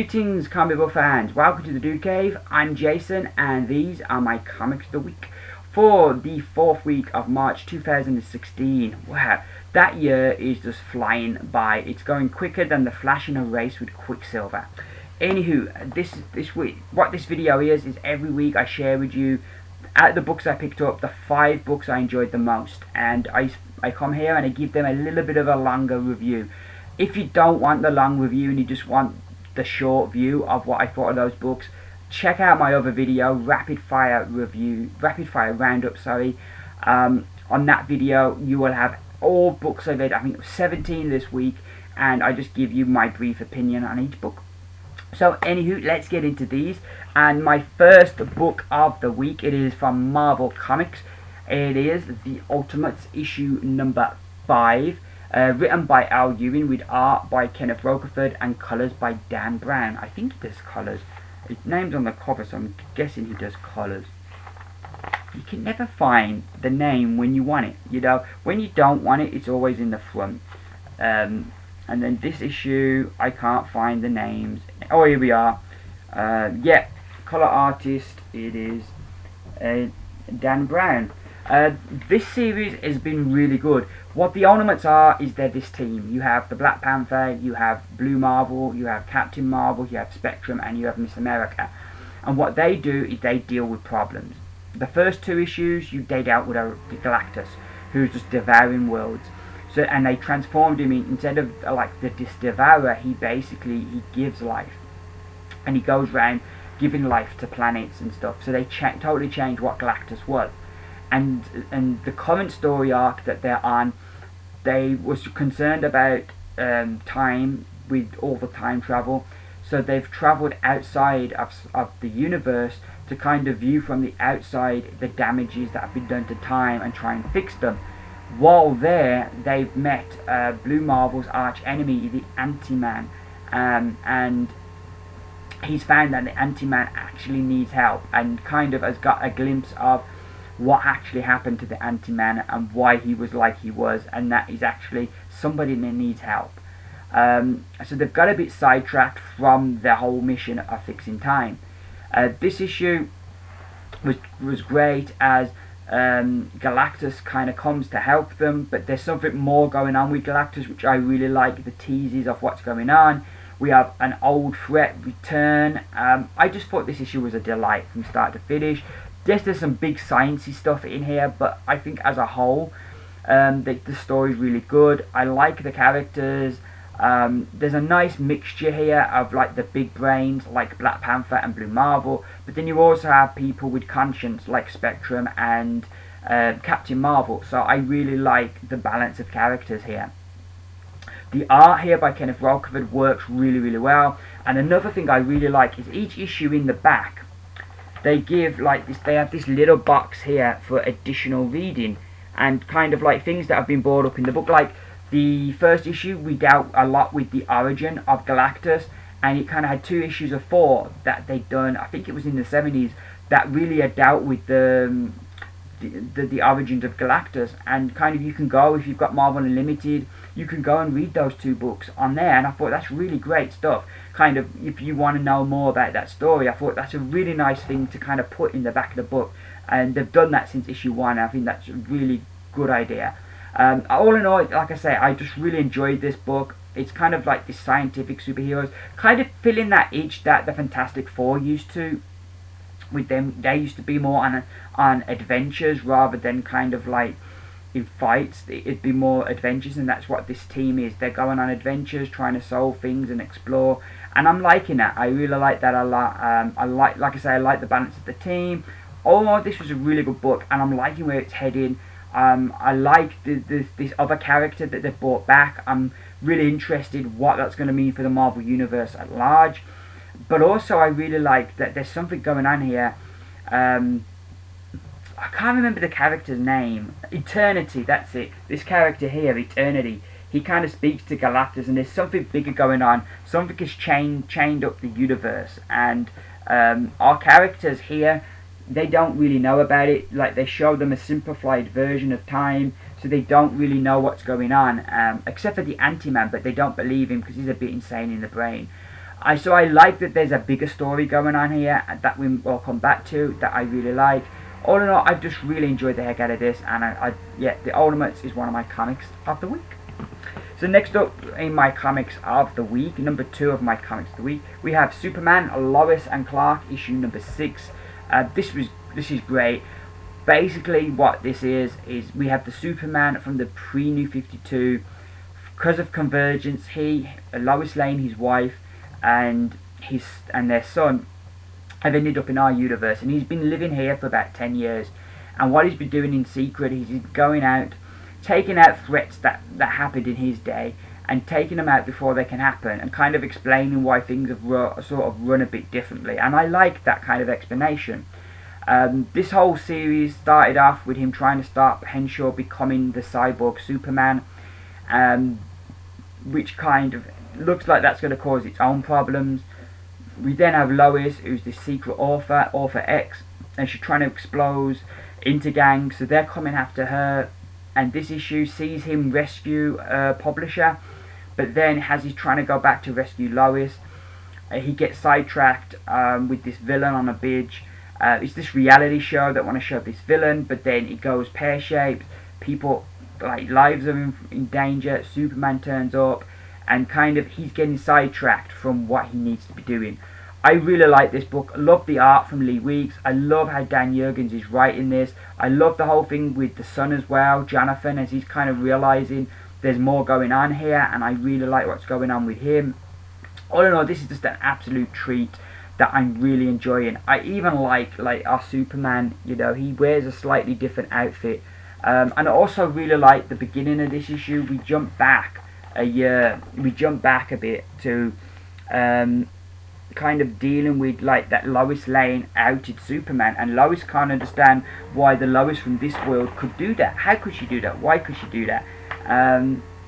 Greetings comic book fans, welcome to the Dude Cave. I'm Jason and these are my comics of the week for the 4th week of March 2016. Wow, that year is just flying by. It's going quicker than the Flash in a race with Quicksilver. Anywho, this week, what this video is every week I share with you out of the books I picked up, the 5 books I enjoyed the most, and I come here and I give them a little bit of a longer review. If you don't want the long review and you just want the short view of what I thought of those books, check out my other video, rapid fire roundup. On that video you will have all books I read. I think it was 17 this week, and I just give you my brief opinion on each book. So anywho, let's get into these. And my first book of the week, it is from Marvel Comics. It is The Ultimates, issue number 5. Written by Al Ewing with art by Kenneth Rocaford and colours by Dan Brown. I think he does colours. His name's on the cover, so I'm guessing he does colours. You can never find the name when you want it. You know, when you don't want it, it's always in the front. And then this issue, I can't find the names. Oh, here we are. Yeah, colour artist, it is Dan Brown. This series has been really good. What the Ultimates are is they're this team. You have the Black Panther, you have Blue Marvel, you have Captain Marvel, you have Spectrum, and you have Miss America. And what they do is they deal with problems. The first 2 issues, they dealt with Galactus, who's just devouring worlds. So, and they transformed him instead of like this devourer, he gives life, and he goes around giving life to planets and stuff. So they totally changed what Galactus was. And the current story arc that they're on, they was concerned about time with all the time travel, so they've travelled outside of the universe to kind of view from the outside the damages that have been done to time and try and fix them. While there, they've met Blue Marvel's arch enemy, the Anti-Man, and he's found that the Anti-Man actually needs help, and kind of has got a glimpse of what actually happened to the Anti-Man and why he was like he was, and that is actually somebody that needs help. So they've got a bit sidetracked from their whole mission of fixing time. This issue was great as Galactus kind of comes to help them, but there's something more going on with Galactus which I really like, the teases of what's going on. We have an old threat return. I just thought this issue was a delight from start to finish. Yes, there's some big sciencey stuff in here, but I think as a whole, the story's really good. I like the characters. There's a nice mixture here of like the big brains, like Black Panther and Blue Marvel, but then you also have people with conscience, like Spectrum and Captain Marvel. So I really like the balance of characters here. The art here by Kenneth Rocaford works really, really well. And another thing I really like is each issue in the back, they give like this, they have this little box here for additional reading and kind of like things that have been brought up in the book. Like the first issue, we dealt a lot with the origin of Galactus, and it kind of had 2 issues of 4 that they'd done, I think it was in the 70s, that really had dealt with the origins of Galactus. And kind of you can go, if you've got Marvel Unlimited, you can go and read those 2 books on there, and I thought that's really great stuff. Kind of, if you want to know more about that story, I thought that's a really nice thing to kind of put in the back of the book, and they've done that since issue 1. I think that's a really good idea. All in all, like I say, I just really enjoyed this book. It's kind of like this scientific superheroes, kind of filling that itch that the Fantastic Four used to. With them, they used to be more on adventures rather than kind of like in fights. It'd be more adventures, and that's what this team is. They're going on adventures, trying to solve things and explore, and I'm liking that. I really like that a lot. Like I say, I like the balance of the team. Oh, this was a really good book, and I'm liking where it's heading. I like this other character that they've brought back. I'm really interested what that's going to mean for the Marvel Universe at large. But also I really like that there's something going on here. I can't remember the character's name. Eternity, that's it. This character here, Eternity, he kind of speaks to Galactus, and there's something bigger going on. Something has chained up the universe, and our characters here, they don't really know about it. Like, they show them a simplified version of time, so they don't really know what's going on, except for the Anti-Man, but they don't believe him because he's a bit insane in the brain. I like that there's a bigger story going on here that we'll come back to, that I really like. All in all, I've just really enjoyed the heck out of this, and yeah, The Ultimates is one of my comics of the week. So next up in my comics of the week, number 2 of my comics of the week, we have Superman, Lois and Clark, issue number 6. This is great. Basically, what this is we have the Superman from the pre-New 52. Because of Convergence, Lois Lane, his wife, and their son have ended up in our universe, and he's been living here for about 10 years. And what he's been doing in secret is he's going out, taking out threats that happened in his day, and taking them out before they can happen, and kind of explaining why things have sort of run a bit differently. And I like that kind of explanation. This whole series started off with him trying to stop Henshaw becoming the cyborg Superman, which kind of looks like that's going to cause its own problems. We then have Lois, who's the secret author, Author X, and she's trying to expose Intergang, so they're coming after her. And this issue sees him rescue a publisher, but then as he's trying to go back to rescue Lois, he gets sidetracked with this villain on a bridge. It's this reality show that want to show this villain, but then it goes pear-shaped. People, like, lives are in danger. Superman turns up, and kind of he's getting sidetracked from what he needs to be doing. I really like this book. I love the art from Lee Weeks. I love how Dan Jurgens is writing this. I love the whole thing with the son as well, Jonathan, as he's kind of realising there's more going on here, and I really like what's going on with him. All in all, this is just an absolute treat that I'm really enjoying. I even like our Superman, you know, he wears a slightly different outfit. And I also really like the beginning of this issue. We jump back a year, we jump back a bit to kind of dealing with like that Lois Lane outed Superman, and Lois can't understand why the Lois from this world could do that. How could she do that? Why could she do that?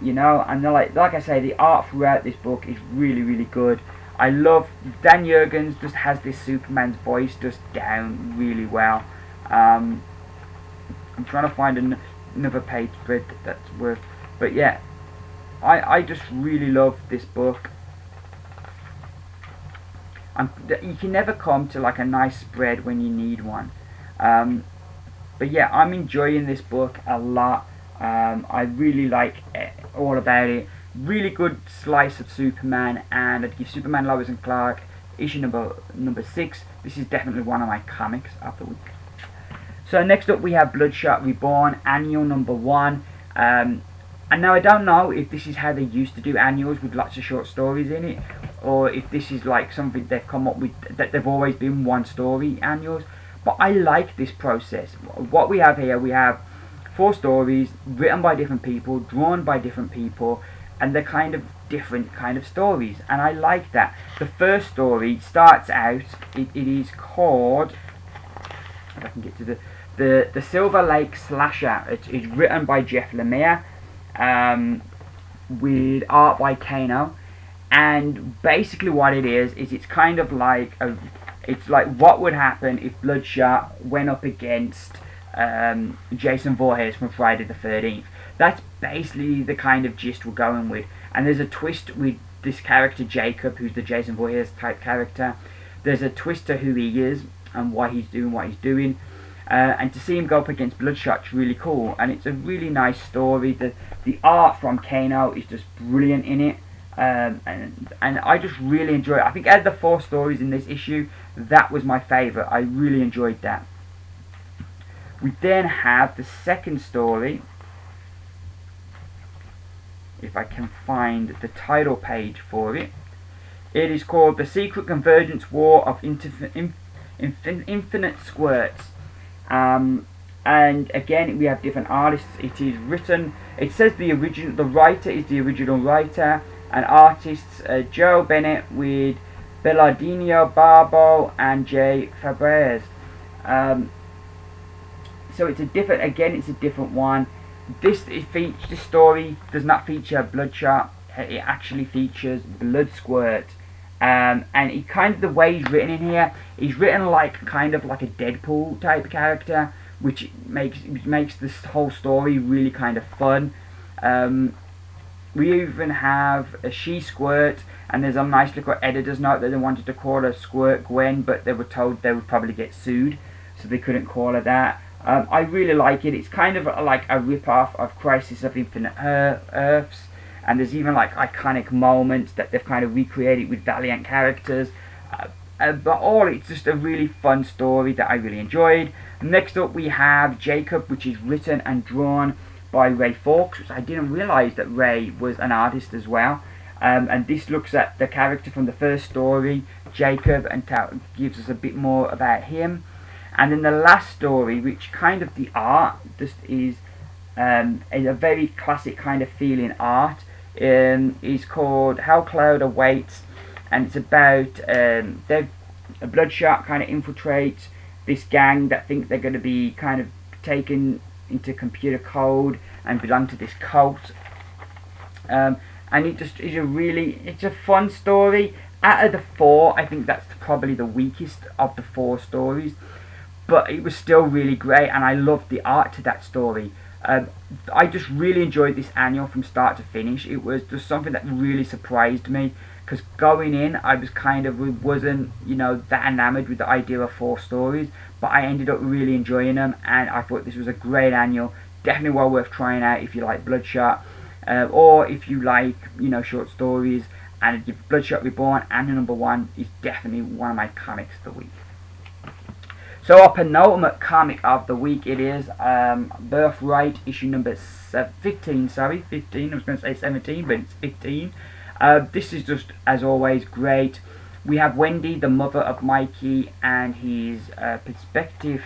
You know, and like I say, the art throughout this book is really, really good. I love Dan Jurgens just has this Superman's voice just down really well. I'm trying to find another page spread that's worth, but yeah, I just really love this book. You can never come to like a nice spread when you need one. But yeah, I'm enjoying this book a lot. I really like all about it. Really good slice of Superman, and I'd give Superman, Lois and Clark issue number 6. This is definitely one of my comics of the week. So next up we have Bloodshot Reborn, annual number 1. And now I don't know if this is how they used to do annuals with lots of short stories in it, or if this is like something they've come up with, that they've always been one story annuals. But I like this process. What we have here, we have 4 stories written by different people, drawn by different people, and they're kind of different kind of stories, and I like that. The first story starts out, it is called, if I can get to the Silver Lake Slasher. It's written by Jeff Lemire, with art by Kano, and basically what it is it's kind of like it's like what would happen if Bloodshot went up against Jason Voorhees from Friday the 13th. That's basically the kind of gist we're going with. And there's a twist with this character Jacob, who's the Jason Voorhees type character. There's a twist to who he is and why he's doing what he's doing. And to see him go up against Bloodshot's really cool. And it's a really nice story. The art from Kano is just brilliant in it. And I just really enjoy it. I think out of the 4 stories in this issue, that was my favourite. I really enjoyed that. We then have the second story. If I can find the title page for it. It is called The Secret Convergence War of Infinite Squirts. And again, we have different artists. It is written, it says the writer is the original writer, and artists Joe Bennett with Bellardino Barbo and Jay Fabres. So it's a different one. This story does not feature Bloodshot. It actually features Bloodsquirt, and it kind of, the way he's written in here, he's written like kind of like a Deadpool type character, which makes this whole story really kind of fun. We even have a She-Squirt, and there's a nice little editor's note that they wanted to call her Squirt Gwen, but they were told they would probably get sued, so they couldn't call her that. I really like it. It's kind of like a rip-off of Crisis of Infinite Earths, and there's even like iconic moments that they've kind of recreated with Valiant characters. But all, it's just a really fun story that I really enjoyed. Next up we have Jacob, which is written and drawn by Ray Fawkes, which I didn't realise that Ray was an artist as well. And this looks at the character from the first story, Jacob, and gives us a bit more about him. And then the last story, which kind of the art just is a very classic kind of feeling art, is called Hell Cloud Awaits, and it's about a Bloodshot kind of infiltrates this gang that think they're going to be kind of taken into computer code and belong to this cult. And it just is it's a fun story. Out of the four, I think that's probably the weakest of the four stories, but it was still really great, and I loved the art to that story. I just really enjoyed this annual from start to finish. It was just something that really surprised me, because going in, I was wasn't that enamored with the idea of four stories, but I ended up really enjoying them, and I thought this was a great annual. Definitely well worth trying out if you like Bloodshot, or if you like short stories. And Bloodshot Reborn and the #1 is definitely one of my comics of the week. So our penultimate comic of the week, it is Birthright, issue number 15. Sorry, 15. I was going to say 17, but it's 15. This is just, as always, great. We have Wendy, the mother of Mikey, and his perspective.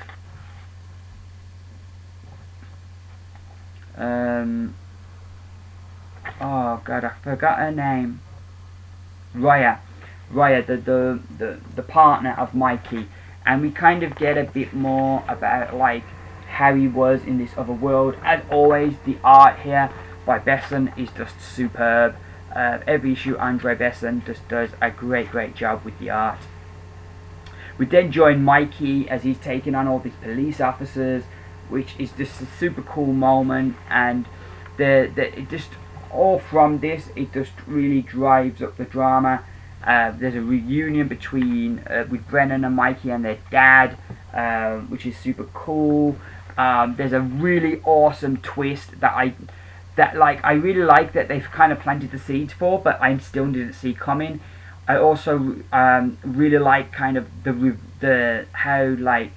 Oh God, I forgot her name. Raya, the partner of Mikey, and we kind of get a bit more about like how he was in this other world. As always, the art here by Besson is just superb. Every issue, Andre Besson just does a great job with the art. We then join Mikey as he's taking on all these police officers, which is just a super cool moment, and it just all from this, it just really drives up the drama. There's a reunion between with Brennan and Mikey and their dad, which is super cool. There's a really awesome twist that I really like that they've kind of planted the seeds for, but I still didn't see coming. I also really like kind of the how like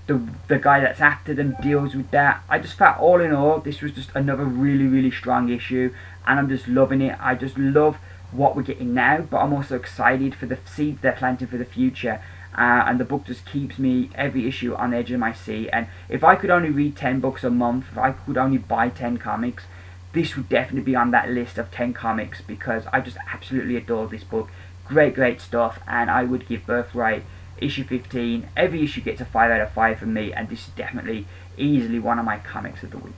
the guy that's after them deals with that. I just felt all in all this was just another really strong issue, and I'm just loving it. I just love what we're getting now, but I'm also excited for the seeds they're planting for the future. And the book just keeps me every issue on the edge of my seat. And if I could only read 10 books a month, if I could only buy 10 comics, this would definitely be on that list of 10 comics, because I just absolutely adore this book. Great stuff, and I would give Birthright issue 15. Every issue gets a 5 out of 5 from me, and this is definitely easily one of my comics of the week.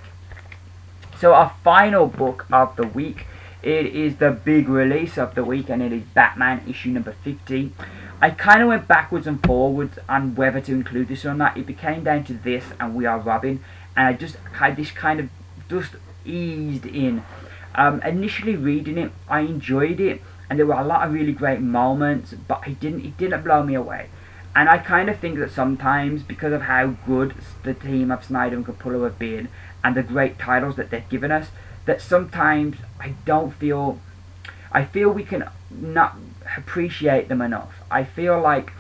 So our final book of the week, it is the big release of the week, and it is Batman issue number 50. I kind of went backwards and forwards on whether to include this or not. It became down to this and We Are Robin, and I just had this kind of just eased in. Initially reading it, I enjoyed it, and there were a lot of really great moments, but it didn't blow me away. And I kind of think that sometimes, because of how good the team of Snyder and Capullo have been, and the great titles that they've given us, that sometimes I feel we can not appreciate them enough. I feel like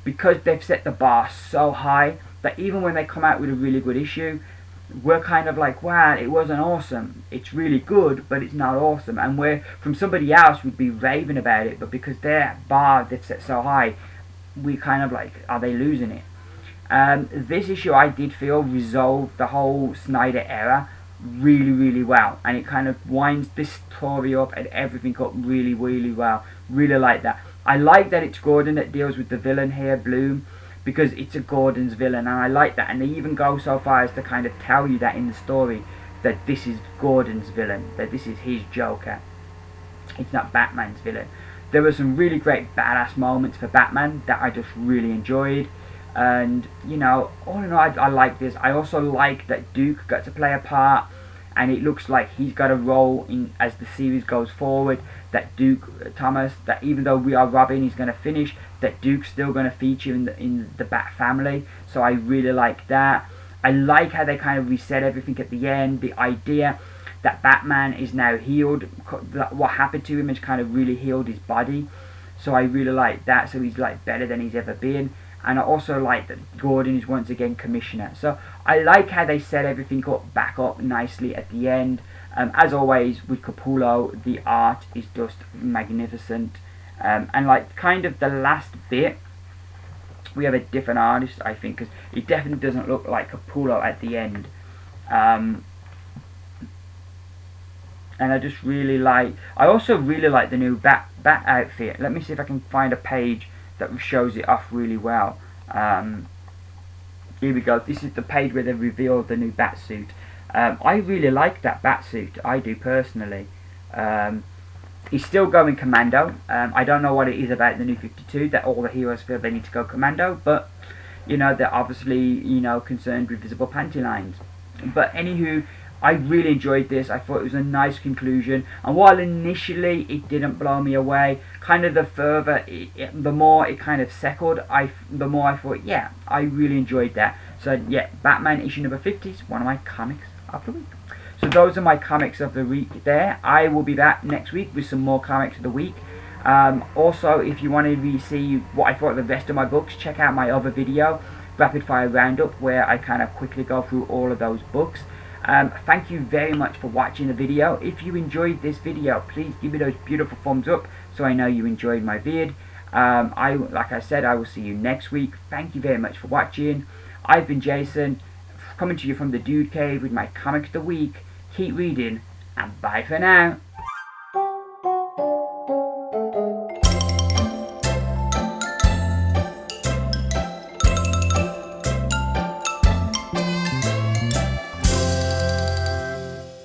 because they've set the bar so high, that even when they come out with a really good issue, we're kind of like, wow, it wasn't awesome. It's really good, but it's not awesome. And where from somebody else would be raving about it, but because their bar they've set so high, we kind of like, are they losing it? This issue I did feel resolved the whole Snyder era really well, and it kind of winds this story up and everything up really well. Really like that. I like that it's Gordon that deals with the villain here, Bloom, because it's a Gordon's villain, and I like that. And they even go so far as to kind of tell you that in the story, that this is Gordon's villain, that this is his Joker. It's not Batman's villain. There were some really great badass moments for Batman that I just really enjoyed. And, all in all, I like this. I also like that Duke got to play a part. and it looks like he's got a role in as the series goes forward. That Duke Thomas, that even though We Are Robin is going to finish, that Duke's still going to feature in the Bat family. So I really like that. I like how they kind of reset everything at the end. The idea that Batman is now healed, what happened to him has kind of really healed his body. So I really like that. So he's like better than he's ever been. And I also like that Gordon is once again commissioner. So I like how they set everything back up nicely at the end. As always with Capullo, the art is just magnificent. And like kind of the last bit, we have a different artist, I think, because it definitely doesn't look like Capullo at the end. And I just really like, I also really like the new bat outfit. Let me see if I can find a page that shows it off really well. Here we go. This is the page where they revealed the new bat suit. I really like that bat suit. I do personally. He's still going commando. I don't know what it is about the New 52 that all the heroes feel they need to go commando, but you know, they're obviously, you know, concerned with visible panty lines. But anywho, I really enjoyed this. I thought it was a nice conclusion, and while initially it didn't blow me away, kind of the further, the more it kind of settled, the more I thought, yeah, I really enjoyed that. So yeah, Batman issue number 50 is one of my comics of the week. So those are my comics of the week there. I will be back next week with some more comics of the week. Also, if you want to see what I thought of the rest of my books, check out my other video, Rapid Fire Roundup, where I kind of quickly go through all of those books. Thank you very much for watching the video. If you enjoyed this video, please give me those beautiful thumbs up so I know you enjoyed my vid. Like I said, I will see you next week. Thank you very much for watching. I've been Jason, coming to you from the Dude Cave with my comic of the week. Keep reading, and bye for now.